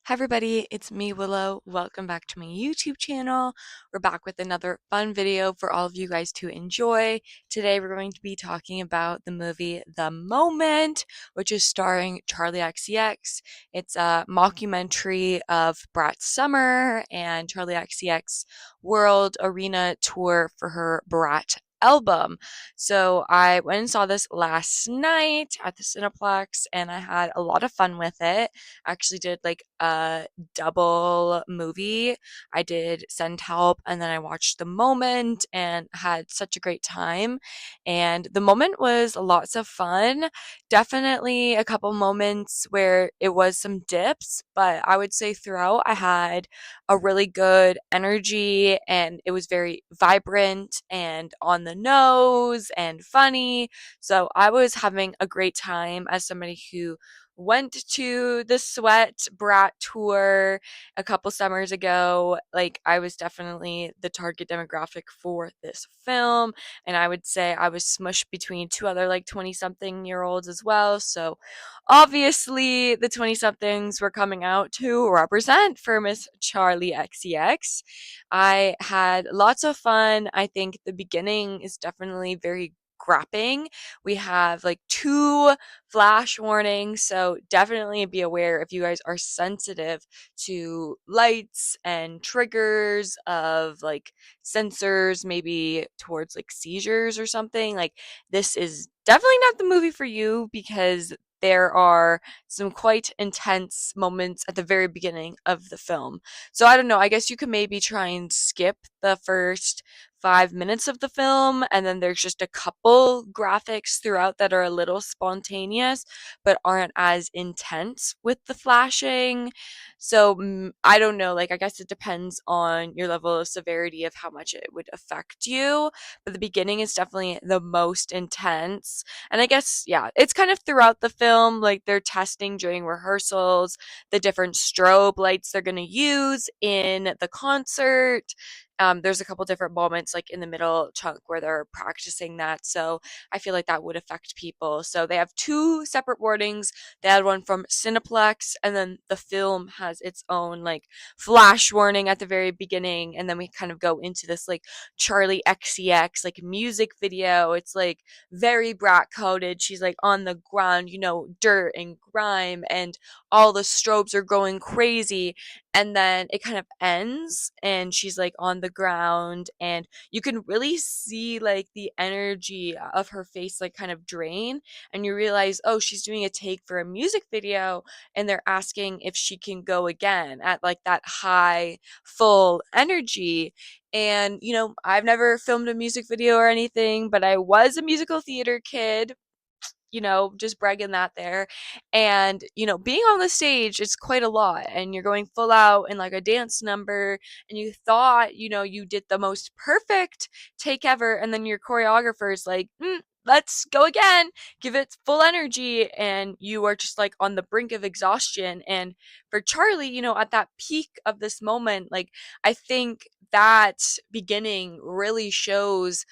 Hi everybody, it's me Willow. Welcome back to my YouTube channel. We're back with another fun video for all of you guys to enjoy. Today we're going to be talking about the movie The Moment, which is starring Charli XCX. It's a mockumentary of BRAT's summer and Charli XCX World Arena tour for her BRAT album. So I went and saw this last night at the Cineplex and I had a lot of fun with it. Actually did like a double movie. I did Send Help and then I watched The Moment and had such a great time. And The Moment was lots of fun. Definitely a couple moments where it was some dips, but I would say throughout I had a really good energy and it was very vibrant and on the nose and funny. So I was having a great time as somebody who went to the Sweat Brat tour a couple summers ago. Like, I was definitely the target demographic for this film, and I would say I was smushed between two other like 20 something year olds as well. So, obviously, the 20 somethings were coming out to represent for Miss Charli XCX. I had lots of fun. I think the beginning is definitely very grapping. We have like two flash warnings, so definitely be aware if you guys are sensitive to lights and triggers of like sensors, maybe towards like seizures or something. Like, this is definitely not the movie for you because there are some quite intense moments at the very beginning of the film. So I don't know, I guess you could maybe try and skip the first 5 minutes of the film, and then there's just a couple graphics throughout that are a little spontaneous but aren't as intense with the flashing. So I don't know, like, I guess it depends on your level of severity of how much it would affect you. But the beginning is definitely the most intense. And I guess, yeah, it's kind of throughout the film, like they're testing during rehearsals the different strobe lights they're going to use in the concert. There's a couple different moments like in the middle chunk where they're practicing that. So I feel like that would affect people. So they have two separate warnings. They had one from Cineplex, and then the film has its own like flash warning at the very beginning. And then we kind of go into this like Charli XCX like music video. It's like very brat coded. She's like on the ground, dirt and grime, and all the strobes are going crazy. And then it kind of ends and she's like on the ground, and you can really see like the energy of her face like kind of drain, and you realize, oh, she's doing a take for a music video and they're asking if she can go again at like that high full energy. And I've never filmed a music video or anything, but I was a musical theater kid, just bragging that there. And, being on the stage is quite a lot, and you're going full out in like a dance number, and you thought, you did the most perfect take ever, and then your choreographer is like, let's go again, give it full energy, and you are just like on the brink of exhaustion. And for Charli, at that peak of this moment, like, I think that beginning really shows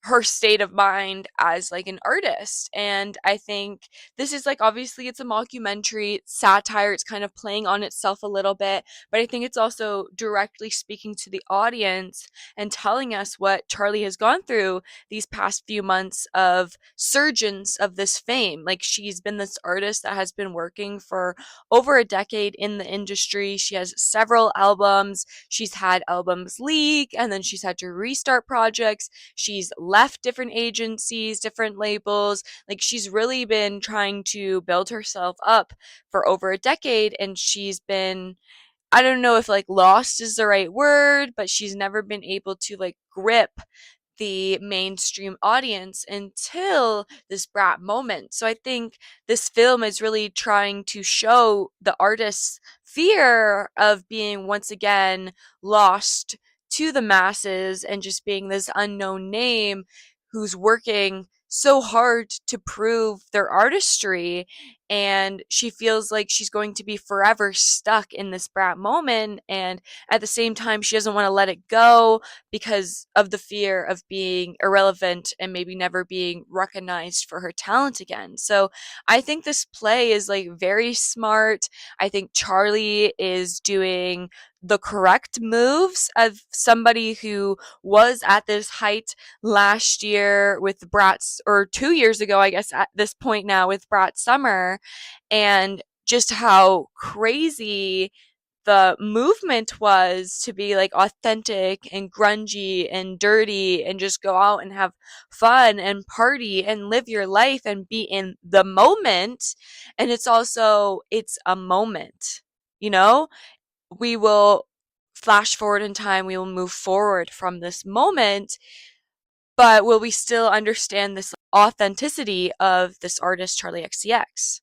her state of mind as like an artist. And I think this is like, obviously it's a mockumentary, it's satire, it's kind of playing on itself a little bit, but I think it's also directly speaking to the audience and telling us what Charli has gone through these past few months of surgence of this fame. Like, she's been this artist that has been working for over a decade in the industry. She has several albums, she's had albums leak, and then she's had to restart projects. She's left different agencies, different labels. Like, she's really been trying to build herself up for over a decade, and she's been, I don't know if like lost is the right word, but she's never been able to like grip the mainstream audience until this brat moment. So I think this film is really trying to show the artist's fear of being once again lost to the masses and just being this unknown name who's working so hard to prove their artistry. and she feels like she's going to be forever stuck in this brat moment, and at the same time she doesn't want to let it go because of the fear of being irrelevant and maybe never being recognized for her talent again. So I think this play is like very smart. I think Charli is doing the correct moves of somebody who was at this height last year with Brat's, or 2 years ago, I guess, at this point now with Brat Summer, and just how crazy the movement was to be like authentic and grungy and dirty and just go out and have fun and party and live your life and be in the moment. And it's a moment, you know? We will flash forward in time, we will move forward from this moment, but will we still understand this authenticity of this artist, Charli XCX?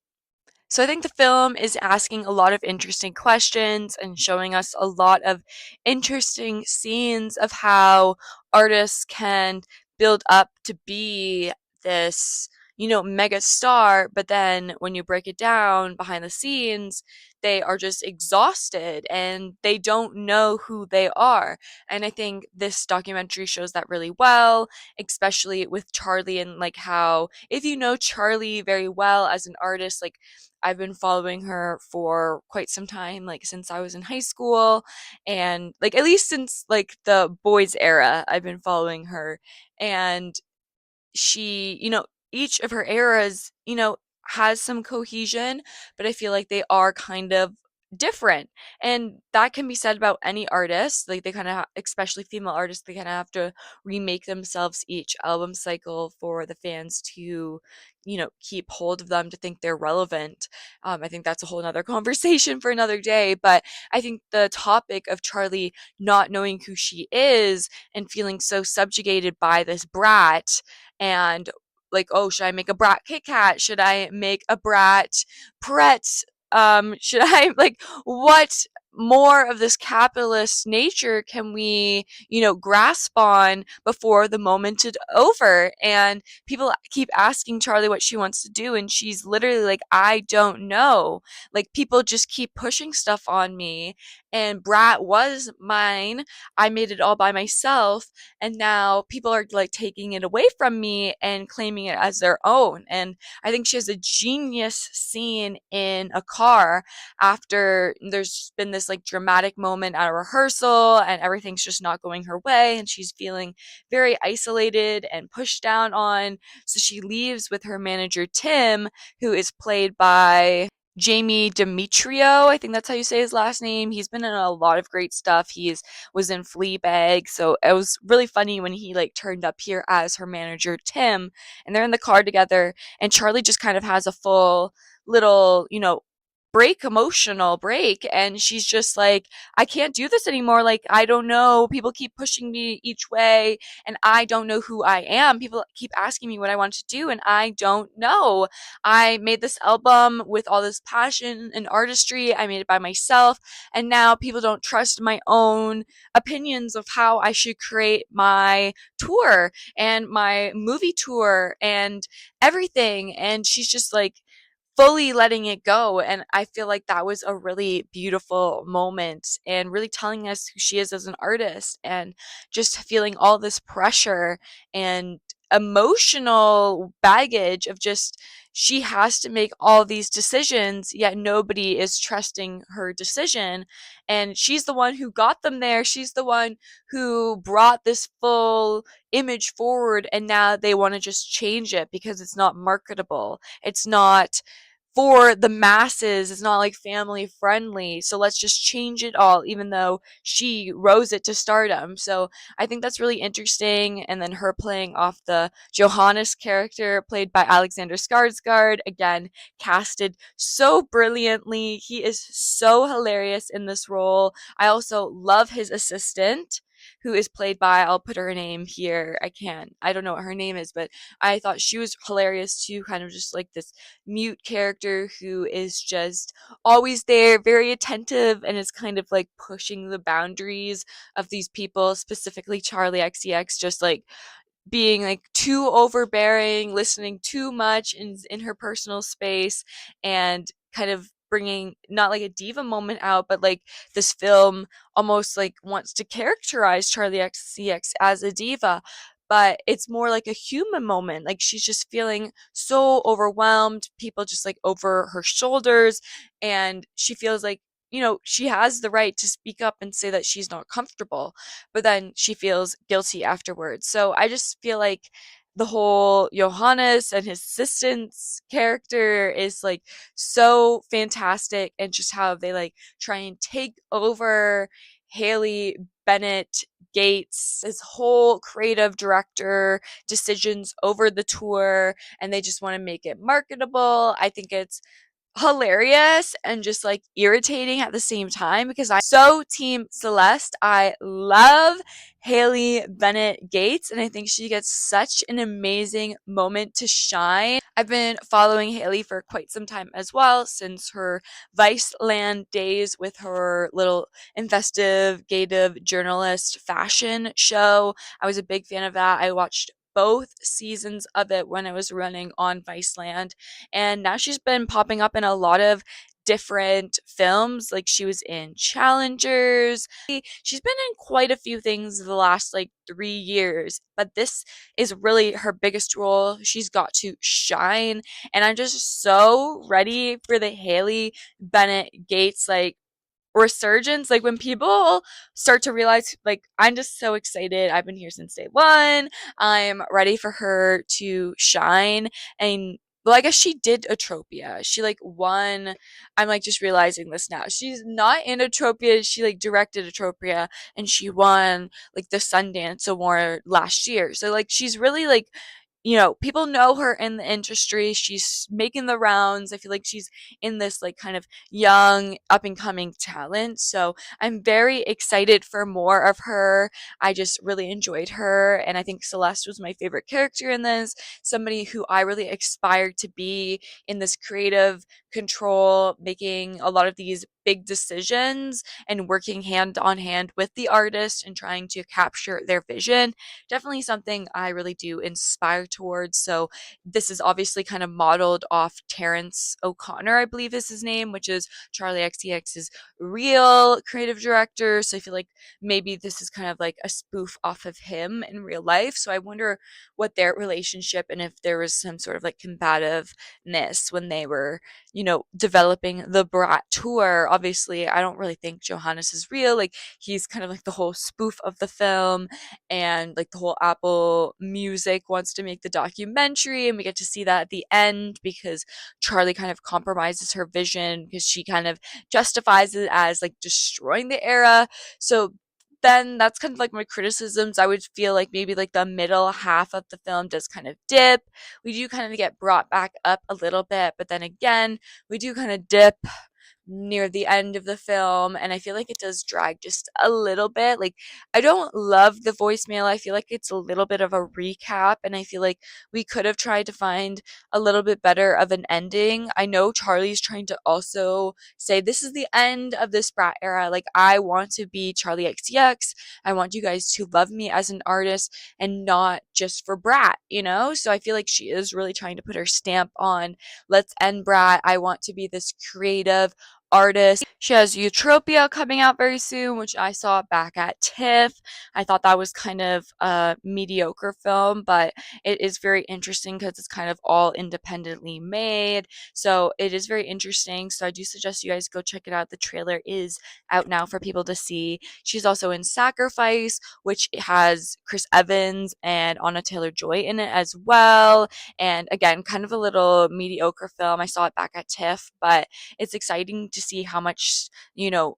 So I think the film is asking a lot of interesting questions and showing us a lot of interesting scenes of how artists can build up to be this, mega star, but then when you break it down behind the scenes, they are just exhausted and they don't know who they are. And I think this documentary shows that really well, especially with Charli, and like how if you know Charli very well as an artist, like I've been following her for quite some time, like since I was in high school, and like at least since like the boys era, I've been following her. And she, each of her eras, has some cohesion, but I feel like they are kind of different. And that can be said about any artist. Like they kind of, especially female artists, they kind of have to remake themselves each album cycle for the fans to, keep hold of them, to think they're relevant. I think that's a whole nother conversation for another day. But I think the topic of Charli not knowing who she is and feeling so subjugated by this brat, and like, oh, should I make a brat Kit Kat? Should I make a brat Pret? Should I like what more of this capitalist nature can we, grasp on before the moment is over? And people keep asking Charli what she wants to do, and she's literally like, I don't know. Like people just keep pushing stuff on me, and Brat was mine. I made it all by myself, and now people are like taking it away from me and claiming it as their own. And I think she has a genius scene in a car after there's been this like dramatic moment at a rehearsal and everything's just not going her way, and she's feeling very isolated and pushed down on. So she leaves with her manager Tim, who is played by Jamie Demetrio. I think that's how you say his last name. He's been in a lot of great stuff. He's was in Fleabag, so it was really funny when he like turned up here as her manager Tim, and they're in the car together, and Charli just kind of has a full little, emotional break, and she's just like, I can't do this anymore. Like I don't know, people keep pushing me each way and I don't know who I am. People keep asking me what I want to do and I don't know. I made this album with all this passion and artistry. I made it by myself, and now people don't trust my own opinions of how I should create my tour and my movie tour and everything. And she's just like fully letting it go. And I feel like that was a really beautiful moment and really telling us who she is as an artist, and just feeling all this pressure and emotional baggage of just she has to make all these decisions, yet nobody is trusting her decision. And she's the one who got them there. She's the one who brought this full image forward, and now they want to just change it because it's not marketable. It's not for the masses. It's not like family friendly. So let's just change it all, even though she rose it to stardom. So I think that's really interesting. And then her playing off the Johannes character, played by Alexander Skarsgård, again, casted so brilliantly. He is so hilarious in this role. I also love his assistant, who is played by, I'll put her name here. I don't know what her name is, but I thought she was hilarious too. Kind of just like this mute character who is just always there, very attentive, and is kind of like pushing the boundaries of these people, specifically Charli XCX, just like being like too overbearing, listening too much in her personal space, and kind of bringing not like a diva moment out, but like this film almost like wants to characterize Charlie XCX as a diva, but it's more like a human moment. Like she's just feeling so overwhelmed, people just like over her shoulders, and she feels like, she has the right to speak up and say that she's not comfortable, but then she feels guilty afterwards. So I just feel like the whole Johannes and his assistant's character is like so fantastic, and just how they like try and take over Haley Bennett Gates, his whole creative director decisions over the tour, and they just want to make it marketable. I think it's hilarious and just like irritating at the same time because I'm so team Celeste. I love Haley Bennett Gates, and I think she gets such an amazing moment to shine. I've been following Haley for quite some time as well, since her Viceland days with her little investigative journalist fashion show. I was a big fan of that. I watched both seasons of it when it was running on Viceland, and now she's been popping up in a lot of different films. Like she was in Challengers. She's been in quite a few things the last like 3 years, but this is really her biggest role. She's got to shine, and I'm just so ready for the Haley Bennett Gates like resurgence. Like when people start to realize, like, I'm just so excited. I've been here since day one. I'm ready for her to shine. And well, I guess she did Atropia. She like won. I'm like just realizing this now. She's not in Atropia. She like directed Atropia, and she won like the Sundance Award last year. So like she's really like, people know her in the industry. She's making the rounds. I feel like she's in this like kind of young up and coming talent. So I'm very excited for more of her. I just really enjoyed her, and I think Celeste was my favorite character in this. Somebody who I really aspired to be in this creative control, making a lot of these big decisions and working hand on hand with the artist and trying to capture their vision. Definitely something I really do inspire towards. So this is obviously kind of modeled off Terrence O'Connor, I believe is his name, which is Charlie XCX's real creative director. So I feel like maybe this is kind of like a spoof off of him in real life. So I wonder what their relationship, and if there was some sort of like combativeness when they were, developing the BRAT tour. Obviously, I don't really think Johannes is real. Like he's kind of like the whole spoof of the film, and like the whole Apple Music wants to make the documentary, and we get to see that at the end because Charlie kind of compromises her vision because she kind of justifies it as like destroying the era. So then that's kind of like my criticisms. I would feel like maybe like the middle half of the film does kind of dip. We do kind of get brought back up a little bit, but then again, we do kind of dip near the end of the film, and I feel like it does drag just a little bit. Like I don't love the voicemail. I feel like it's a little bit of a recap, and I feel like we could have tried to find a little bit better of an ending. I know Charlie's trying to also say this is the end of this Brat era. Like I want to be Charlie XCX. I want you guys to love me as an artist and not just for Brat. So I feel like she is really trying to put her stamp on let's end Brat. I want to be this creative artist. She has Eutropia coming out very soon, which I saw back at TIFF. I thought that was kind of a mediocre film, but it is very interesting because it's kind of all independently made. So it is very interesting. So I do suggest you guys go check it out. The trailer is out now for people to see. She's also in Sacrifice, which has Chris Evans and Anna Taylor-Joy in it as well. And again, kind of a little mediocre film. I saw it back at TIFF, but it's exciting to see how much,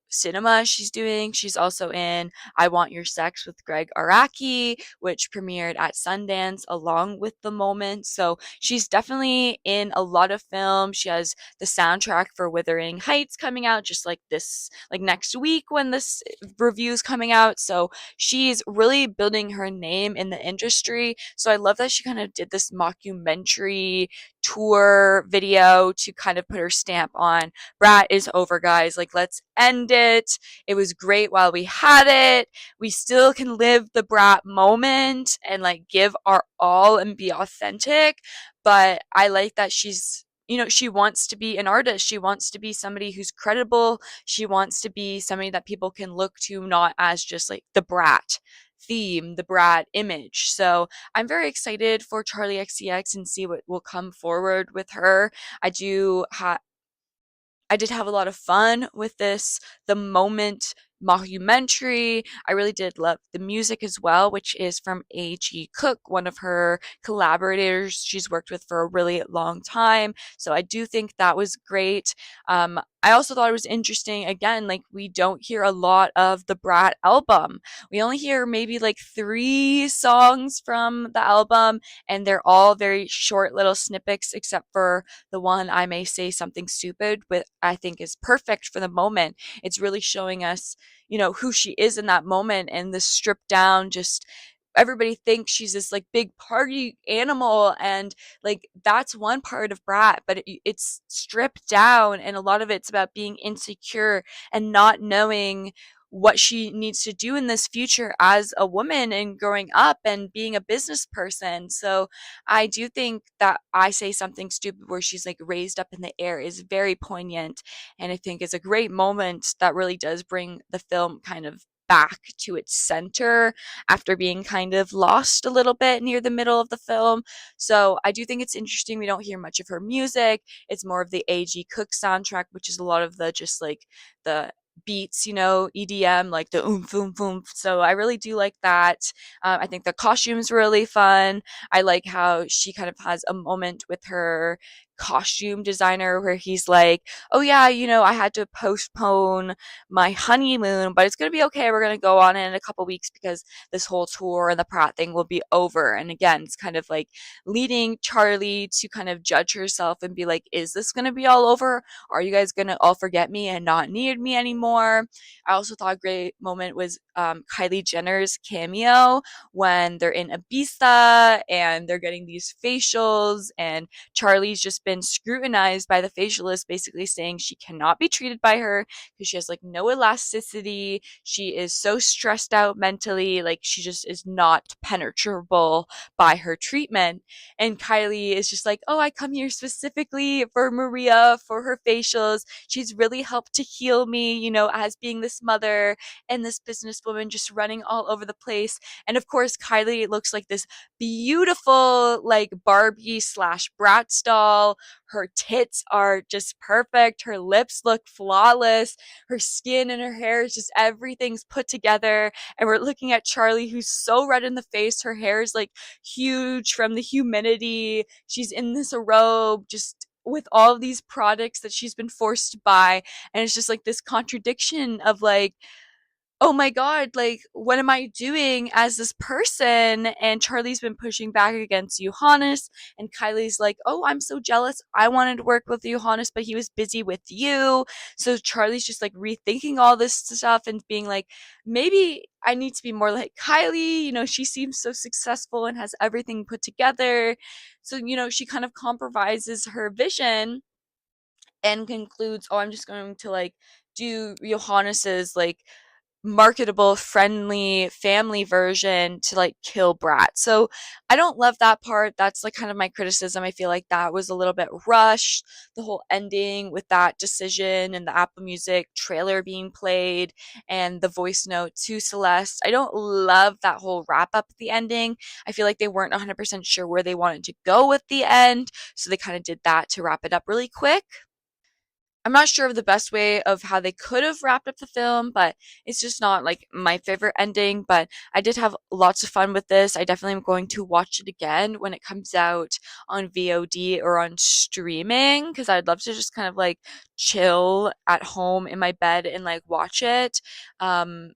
cinema she's doing. She's also in I Want Your Sex with Greg Araki, which premiered at Sundance along with The Moment. So she's definitely in a lot of films. She has the soundtrack for Wuthering Heights coming out just like next week when this review is coming out. So she's really building her name in the industry. So I love that she kind of did this mockumentary tour video to kind of put her stamp on Brat is over, guys. Like, let's end it. It was great while we had it. We still can live the Brat moment and like give our all and be authentic. But I like that she wants to be an artist. She wants to be somebody who's credible. She wants to be somebody that people can look to, not as just like the Brat theme, the Brat image. So I'm very excited for Charli XCX and see what will come forward with her. I do I did have a lot of fun with this The Moment mockumentary. I really did love the music as well, which is from A.G. Cook, one of her collaborators she's worked with for a really long time. So I do think that was great. I also thought it was interesting, again, like we don't hear a lot of the Brat album. We only hear maybe like 3 songs from the album, and they're all very short little snippets, except for the one I May Say Something Stupid, with I think is perfect for the moment. It's really showing us, who she is in that moment, and the stripped down, just everybody thinks she's this like big party animal, and like that's one part of Brat, but it's stripped down, and a lot of it's about being insecure and not knowing what she needs to do in this future as a woman and growing up and being a business person. So I do think that I Say Something Stupid, where she's like raised up in the air, is very poignant. And I think is a great moment that really does bring the film kind of back to its center after being kind of lost a little bit near the middle of the film. So I do think it's interesting. We don't hear much of her music. It's more of the A.G. Cook soundtrack, which is a lot of the just like the beats, EDM, like the oomph, oomph, oomph. So I really do like that. I think the costume's really fun. I like how she kind of has a moment with her costume designer where he's like, oh yeah, I had to postpone my honeymoon, but it's going to be okay. We're going to go on in a couple weeks because this whole tour and the Pratt thing will be over. And again, it's kind of like leading Charli to kind of judge herself and be like, is this going to be all over? Are you guys going to all forget me and not need me anymore? I also thought a great moment was Kylie Jenner's cameo when they're in Ibiza and they're getting these facials, and Charli's just been scrutinized by the facialist, basically saying she cannot be treated by her because she has like no elasticity. She is so stressed out mentally, like she just is not penetrable by her treatment. And Kylie is just like, oh, I come here specifically for Maria for her facials. She's really helped to heal me, as being this mother and this businesswoman just running all over the place. And of course, Kylie looks like this beautiful, like Barbie slash Bratz doll. Her tits are just perfect. Her lips look flawless. Her skin and her hair is just everything's put together. And we're looking at Charli, who's so red in the face. Her hair is like huge from the humidity. She's in this robe, just with all of these products that she's been forced to buy. And it's just like this contradiction of like, oh my God, like, what am I doing as this person? And Charli's been pushing back against Johannes, and Kylie's like, oh, I'm so jealous. I wanted to work with Johannes, but he was busy with you. So Charli's just like rethinking all this stuff and being like, maybe I need to be more like Kylie. She seems so successful and has everything put together. So, she kind of compromises her vision and concludes, oh, I'm just going to like do Johannes's like marketable, friendly family version to like kill Brat. So I don't love that part. That's like kind of my criticism. I feel like that was a little bit rushed. The whole ending with that decision and the Apple Music trailer being played and the voice note to Celeste. I don't love that whole wrap up at the ending. I feel like they weren't 100% sure where they wanted to go with the end. So they kind of did that to wrap it up really quick. I'm not sure of the best way of how they could have wrapped up the film, but it's just not like my favorite ending. But I did have lots of fun with this. I definitely am going to watch it again when it comes out on VOD or on streaming, because I'd love to just kind of like chill at home in my bed and like watch it. Um,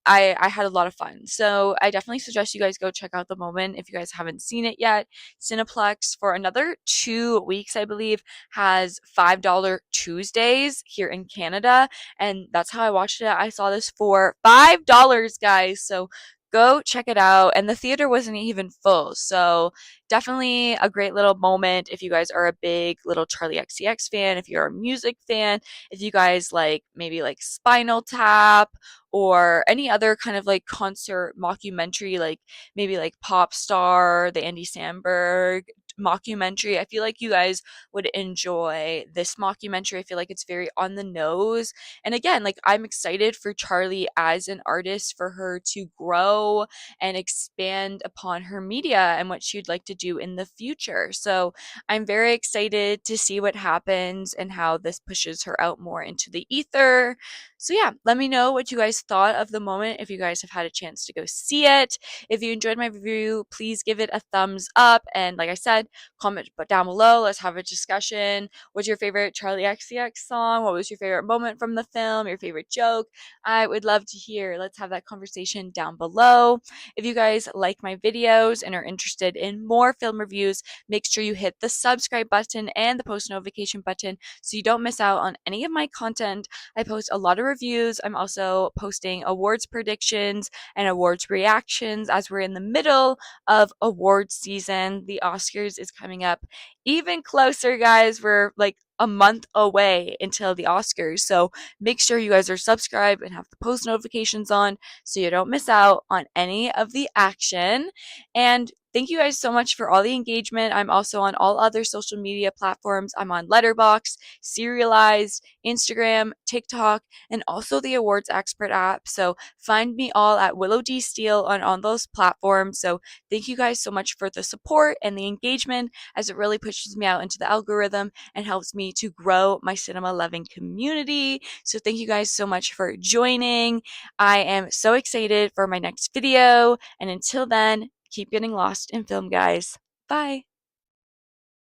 I had a lot of fun. So I definitely suggest you guys go check out The Moment if you guys haven't seen it yet. Cineplex for another 2 weeks, I believe, has $5 Tuesdays here in Canada, and that's how I watched it. I saw this for $5, guys. So go check it out. And the theater wasn't even full. So definitely a great little moment if you guys are a big little Charli XCX fan, if you're a music fan, if you guys like maybe like Spinal Tap or any other kind of like concert mockumentary, like maybe like Pop Star, the Andy Samberg mockumentary. I feel like you guys would enjoy this mockumentary. I feel like it's very on the nose. And again, like I'm excited for Charli as an artist for her to grow and expand upon her media and what she'd like to do in the future. So I'm very excited to see what happens and how this pushes her out more into the ether. So yeah, let me know what you guys thought of the moment if you guys have had a chance to go see it. If you enjoyed my review, please give it a thumbs up. And like I said, comment down below. Let's have a discussion. What's your favorite Charli XCX song? What was your favorite moment from the film? Your favorite joke? I would love to hear. Let's have that conversation down below. If you guys like my videos and are interested in more film reviews, make sure you hit the subscribe button and the post notification button so you don't miss out on any of my content. I post a lot of reviews. I'm also posting awards predictions and awards reactions as we're in the middle of awards season. The Oscars is coming up even closer, guys. We're like a month away until the Oscars. So make sure you guys are subscribed and have the post notifications on so you don't miss out on any of the action. And thank you guys so much for all the engagement. I'm also on all other social media platforms. I'm on Letterboxd, Serialized, Instagram, TikTok, and also the Awards Expert app. So find me all at Willow D Steele on those platforms. So thank you guys so much for the support and the engagement as it really pushes me out into the algorithm and helps me to grow my cinema loving community. So thank you guys so much for joining. I am so excited for my next video. And until then, keep getting lost in film, guys. Bye.